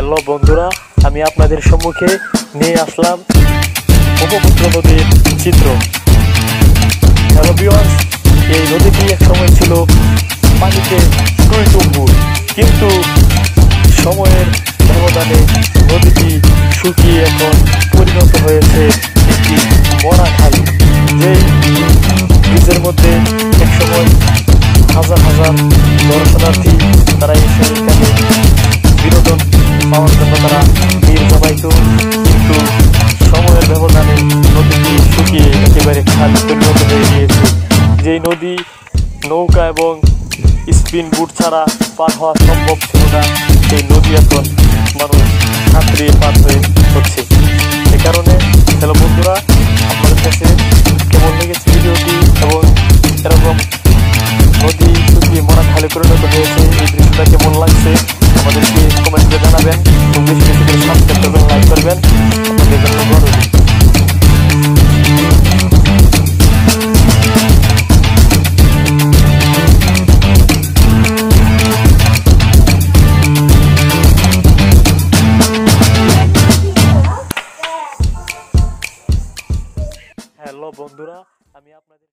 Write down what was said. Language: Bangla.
হ্যালো বন্ধুরা, আমি আপনাদের সম্মুখে নিয়ে আসলাম ব্রহ্মপুত্র নদীর চিত্র। হ্যালো ভিউয়ার্স, এই নদীটি এক সময় ছিল পানিতে টইটুম্বুর, কিন্তু সময়ের ব্যবধানে নদীটি শুকিয়ে এখন পরিণত হয়েছে একটি মরা খাল। যেই ব্রিজের মধ্যে এক সময় হাজার হাজার দর্শনার্থী তারা এসে এখানে বিনোদন পাওয়ার জন্য তারা ভিড় জমাইত, কিন্তু সময়ের ব্যবধানে নদীটি শুকিয়ে একেবারে খাল পরিণত হয়ে গিয়েছে। যেই নদী নৌকা এবং স্পিন বুট ছাড়া পার হওয়া সম্ভব ছিল না, সেই নদী এখন মানুষ সাঁতরিয়ে পার হয়ে হচ্ছে। এ কারণে হ্যালো বন্ধুরা, আপনাদের কাছে কেমন লেগেছে ভিডিওটি এবং এরকম নদী শুকিয়ে মরা খালে পরিণত হয়েছে এই দৃশ্যটা কেমন লাগছে আমাদেরকে কমেন্টে জানাবেন এবং বেশি বেশি করে সাবস্ক্রাইব করবেন, লাইক করবেন। আপনাদের জন্য দোয়া রইল। হ্যালো বন্ধুরা, আমি আপনাদের